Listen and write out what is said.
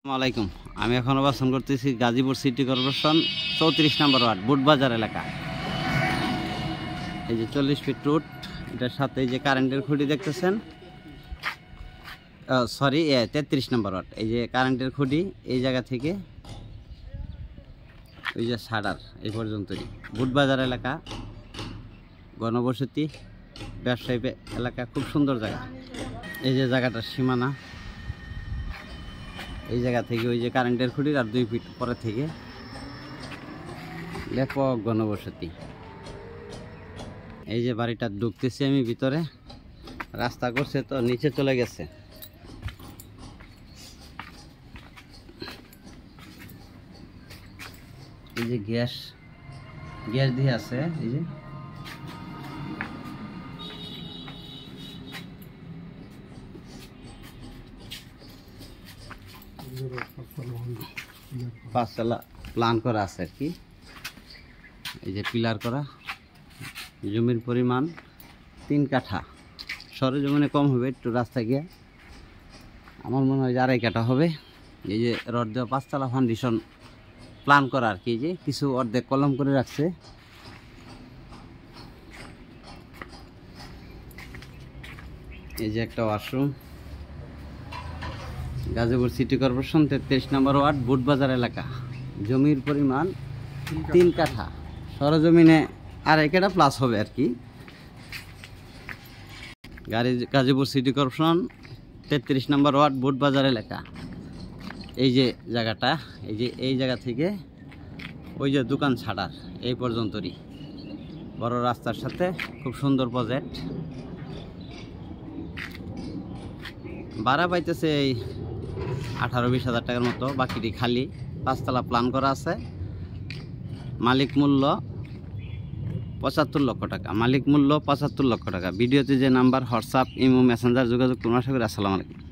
আসসালামাইকুম। আমি এখন অবস্থান করতেছি গাজীপুর সিটি কর্পোরেশন 34 নম্বর ওয়ার্ড বুটবাজার এলাকা। এই যে 40 ফিট রুট, এটার সাথে এই যে কারেন্টের খুঁটি দেখতেছেন, সরি 33 নম্বর ওয়ার্ড। এই যে কারেন্টের খুঁটি এই জায়গা থেকে ওই যে সাডার এই পর্যন্তই। বুটবাজার এলাকা, গণবসতি, ব্যবসায়ী এলাকা, খুব সুন্দর জায়গা। এই যে জায়গাটার সীমানা, এই জায়গা থেকে ওই যে কারেন্টের খুঁটির আর 2 ফিট পরে থেকে ব্যাপক গণবসতি। এই যে বাড়িটা ঢুকতেছি আমি ভিতরে, রাস্তা করছে তো নিচে চলে গেছে। এই যে গ্যাস দিয়ে আছে। এই যে পাঁচতলা প্ল্যান করা আছে আর কি। এই যে পিলার করা, জমির পরিমাণ 3 কাঠা। সরজমিনে কম হবে একটু, রাস্তা গিয়ে আমার মনে হয় যে 2.5 কাঠা হবে। এই যে রড দেওয়া 5তলা ফাউন্ডেশন প্ল্যান করা আর কি। যে কিছু অর্ধেক কলম করে রাখছে। এই যে একটা ওয়াশরুম, গাজীপুর সিটি কর্পোরেশন 33 নম্বর ওয়ার্ড বুটবাজার এলাকা। জমির পরিমাণ 3 কাঠা, সরজমিনে 2.5 কাঠা প্লাস হবে আর কি। গাজীপুর সিটি কর্পোরেশন 33 নম্বর ওয়ার্ড বুটবাজার এলাকা। এই যে জায়গাটা, এই জায়গা থেকে ওই যে দোকান ছাড়ার এই পর্যন্তই, বড় রাস্তার সাথে খুব সুন্দর প্রজেক্ট। ভাড়া পাইতেছে এই 18-20 হাজার টাকার মতো, বাকিটি খালি। 5তলা প্ল্যান করা আছে। মালিক মূল্য 75 লক্ষ টাকা। মালিক মূল্য 75 লক্ষ টাকা। ভিডিওতে যে নাম্বার, হোয়াটসঅ্যাপ, ইমো, মেসেঞ্জার যোগাযোগ করুন। আশা করি। আসসালামু আলাইকুম।